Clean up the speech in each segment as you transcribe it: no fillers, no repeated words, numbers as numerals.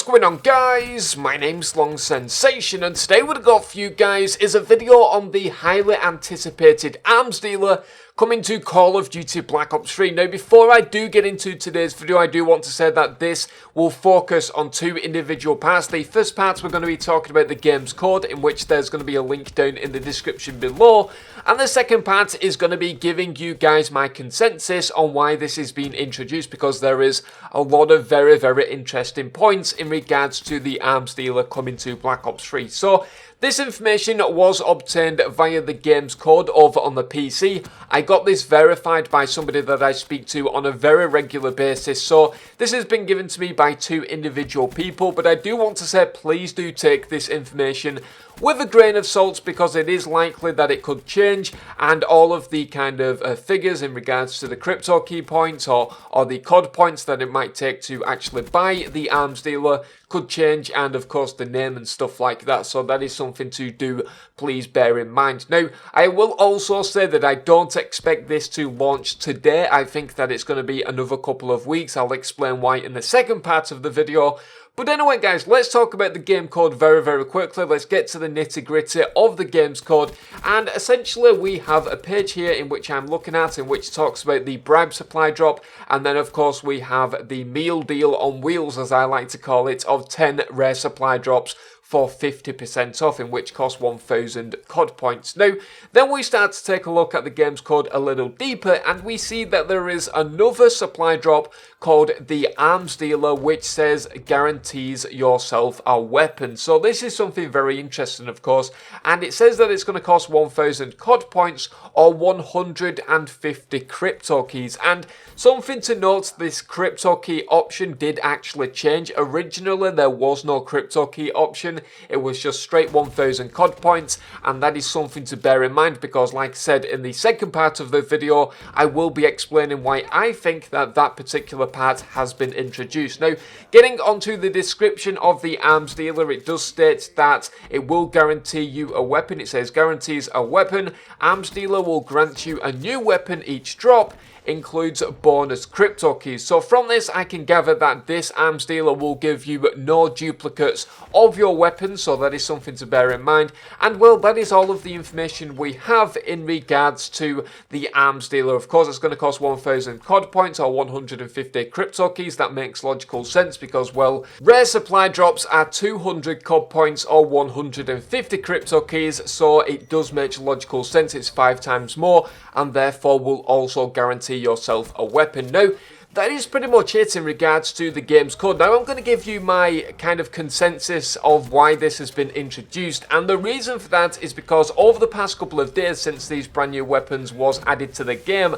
going on, guys? My name's Long Sensation, and today what I've got for you guys is a video on the highly anticipated arms dealer coming to Call of Duty Black Ops 3. Now, before I do get into today's video, I do want to say that this will focus on two individual parts. The first part, we're going to be talking about the game's code, in which there's going to be a link down in the description below. And the second part is going to be giving you guys my consensus on why this is being introduced, because there is a lot of very, very interesting points in regards to the arms dealer coming to Black Ops 3. So, this information was obtained via the game's code over on the PC. I got this verified by somebody that I speak to on a very regular basis. So this has been given to me by two individual people. But I do want to say, please do take this information with a grain of salt, because it is likely that it could change, and all of the kind of figures in regards to the crypto key points or the CoD points that it might take to actually buy the arms dealer could change, and of course the name and stuff like that. So that is something to do, please bear in mind. Now, I will also say that I don't expect this to launch today. I think that it's going to be another couple of weeks. I'll explain why in the second part of the video. But anyway, guys, let's talk about the game code very, very quickly. Let's get to the nitty-gritty of the game's code. And essentially, we have a page here in which I'm looking at, in which talks about the bribe supply drop. And then, of course, we have the meal deal on wheels, as I like to call it, of 10 rare supply drops for 50% off, in which costs 1,000 CoD points. Now, then we start to take a look at the game's code a little deeper, and we see that there is another supply drop called the Arms Dealer, which says guarantees yourself a weapon. So this is something very interesting, of course, and it says that it's going to cost 1,000 CoD points or 150 crypto keys. And something to note, this crypto key option did actually change. Originally, there was no crypto key option. It was just straight 1,000 CoD points, and that is something to bear in mind, because like I said in the second part of the video, I will be explaining why I think that that particular part has been introduced. Now, getting onto the description of the arms dealer, it does state that it will guarantee you a weapon. It says guarantees a weapon. Arms dealer will grant you a new weapon each drop. Includes bonus crypto keys. So from this, I can gather that this arms dealer will give you no duplicates of your weapons, so that is something to bear in mind. And well, that is all of the information we have in regards to the arms dealer. Of course, it's going to cost 1,000 CoD points or 150 crypto keys. That makes logical sense, because, well, rare supply drops are 200 CoD points or 150 crypto keys, so it does make logical sense. It's 5 times more, and therefore will also guarantee yourself a weapon. Now, that is pretty much it in regards to the game's code. Now, I'm going to give you my kind of consensus of why this has been introduced, and the reason for that is because over the past couple of days since these brand new weapons was added to the game,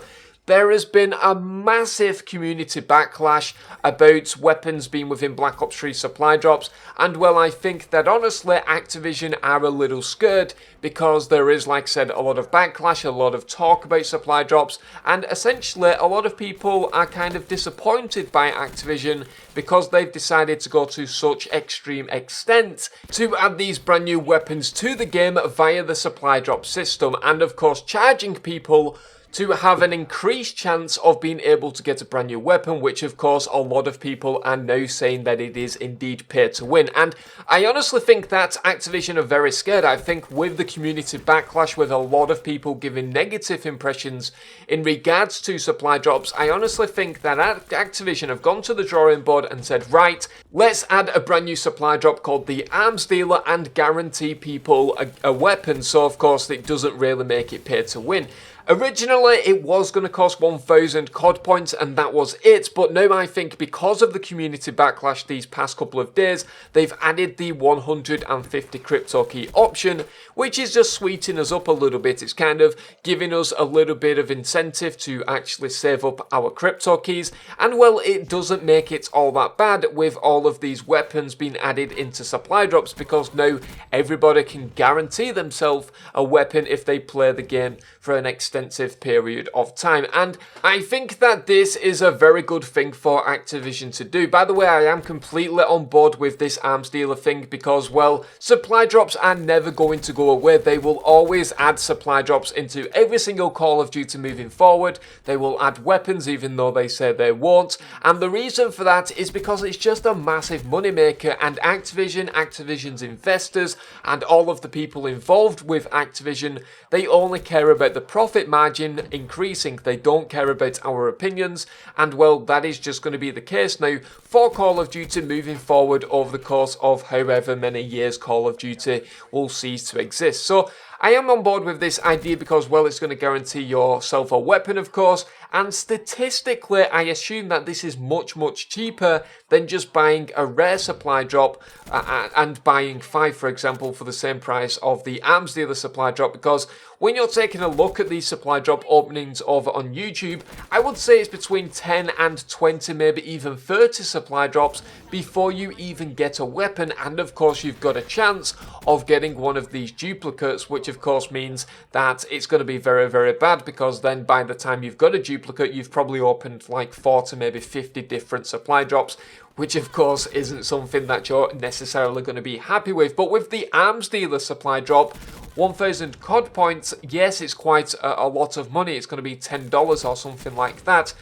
there has been a massive community backlash about weapons being within Black Ops 3 supply drops, and well, I think that honestly Activision are a little scared, because there is, like I said, a lot of backlash, a lot of talk about supply drops, and essentially a lot of people are kind of disappointed by Activision because they've decided to go to such extreme extent to add these brand new weapons to the game via the supply drop system, and of course charging people to have an increased chance of being able to get a brand new weapon, which of course a lot of people are now saying that it is indeed pay to win. And I honestly think that Activision are very scared. I think with the community backlash, with a lot of people giving negative impressions in regards to supply drops, I honestly think that Activision have gone to the drawing board and said, right, let's add a brand new supply drop called the Arms Dealer and guarantee people a weapon. So of course it doesn't really make it pay to win. Originally, it was going to cost 1,000 CoD points, and that was it, but now I think because of the community backlash these past couple of days, they've added the 150 crypto key option, which is just sweetening us up a little bit. It's kind of giving us a little bit of incentive to actually save up our crypto keys, and well, it doesn't make it all that bad with all of these weapons being added into supply drops, because now everybody can guarantee themselves a weapon if they play the game for an extended extensive period of time. And I think that this is a very good thing for Activision to do. By the way, I am completely on board with this arms dealer thing because, well, supply drops are never going to go away. They will always add supply drops into every single Call of Duty moving forward. They will add weapons even though they say they won't. And the reason for that is because it's just a massive moneymaker, and Activision's investors, and all of the people involved with Activision, they only care about the profit margin increasing. They don't care about our opinions, and well, that is just going to be the case now for Call of Duty moving forward over the course of however many years Call of Duty will cease to exist. So I am on board with this idea because, well, it's going to guarantee yourself a weapon, of course, and statistically, I assume that this is much, much cheaper than just buying a rare supply drop and buying 5, for example, for the same price of the arms dealer supply drop, because when you're taking a look at these supply drop openings over on YouTube, I would say it's between 10 and 20, maybe even 30 supply drops before you even get a weapon, and of course you've got a chance of getting one of these duplicates, which of course means that it's going to be very, very bad, because then by the time you've got a duplicate, you've probably opened like 40, maybe 50 different supply drops, which of course isn't something that you're necessarily going to be happy with. But with the arms dealer supply drop, 1,000 CoD points, yes, it's quite a lot of money. It's going to be $10 or something like that.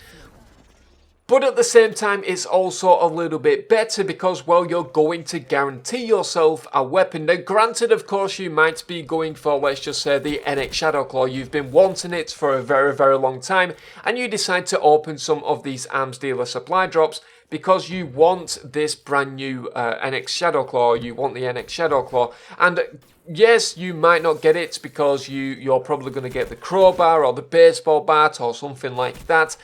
But at the same time, it's also a little bit better because, well, you're going to guarantee yourself a weapon. Now, granted, of course, you might be going for, let's just say, the NX Shadowclaw. You've been wanting it for a very, very long time, and you decide to open some of these arms dealer supply drops because you want this brand new NX Shadowclaw, you want the NX Shadowclaw, and yes, you might not get it because you're probably going to get the crowbar or the baseball bat or something like that.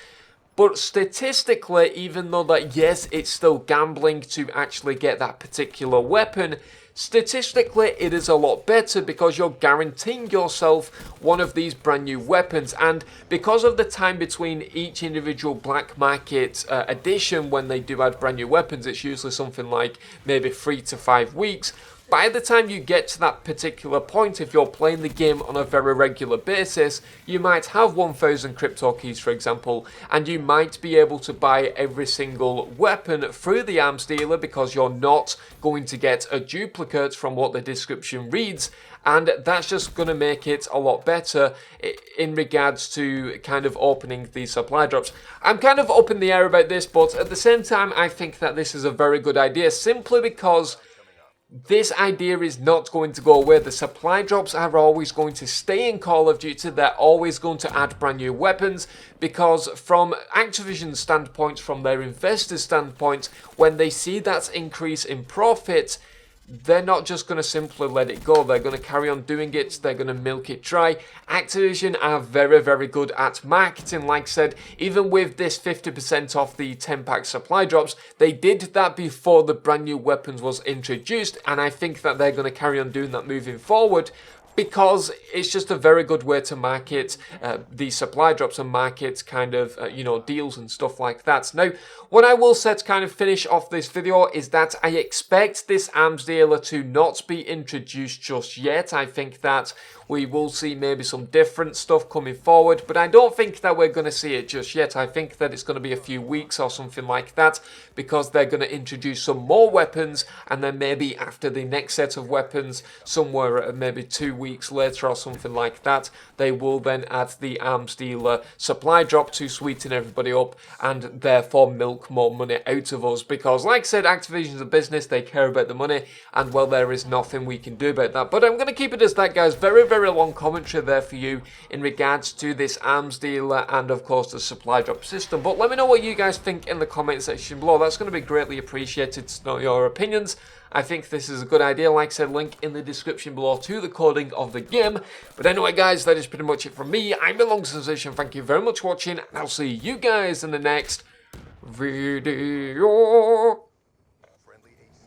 But statistically, even though that, yes, it's still gambling to actually get that particular weapon, statistically it is a lot better because you're guaranteeing yourself one of these brand new weapons. And because of the time between each individual black market edition when they do add brand new weapons, it's usually something like maybe 3 to 5 weeks. By the time you get to that particular point, if you're playing the game on a very regular basis, you might have 1,000 crypto keys, for example, and you might be able to buy every single weapon through the arms dealer because you're not going to get a duplicate from what the description reads, and that's just going to make it a lot better in regards to kind of opening these supply drops. I'm kind of up in the air about this, but at the same time, I think that this is a very good idea, simply because this idea is not going to go away. The supply drops are always going to stay in Call of Duty. They're always going to add brand new weapons because from Activision's standpoint, from their investors' standpoint, when they see that increase in profit, they're not just going to simply let it go. They're going to carry on doing it. They're going to milk it dry. Activision are very, very good at marketing. Like I said, even with this 50% off the 10-pack supply drops, they did that before the brand new weapons was introduced. And I think that they're going to carry on doing that moving forward, because it's just a very good way to market these supply drops and market kind of, deals and stuff like that. Now, what I will say to kind of finish off this video is that I expect this arms dealer to not be introduced just yet. I think that we will see maybe some different stuff coming forward, but I don't think that we're going to see it just yet. I think that it's going to be a few weeks or something like that, because they're going to introduce some more weapons, and then maybe after the next set of weapons, somewhere maybe 2 weeks later or something like that, they will then add the arms dealer supply drop to sweeten everybody up and therefore milk more money out of us, because like I said, Activision's a business, they care about the money, and well, there is nothing we can do about that. But I'm going to keep it as that, guys. Very, very long commentary there for you in regards to this arms dealer and of course the supply drop system. But let me know what you guys think in the comment section below. That's going to be greatly appreciated to know your opinions. I think this is a good idea. Like I said, link in the description below to the coding of the game. But anyway, guys, that is pretty much it from me. I'm Long Sensation. Thank you very much for watching, and I'll see you guys in the next video.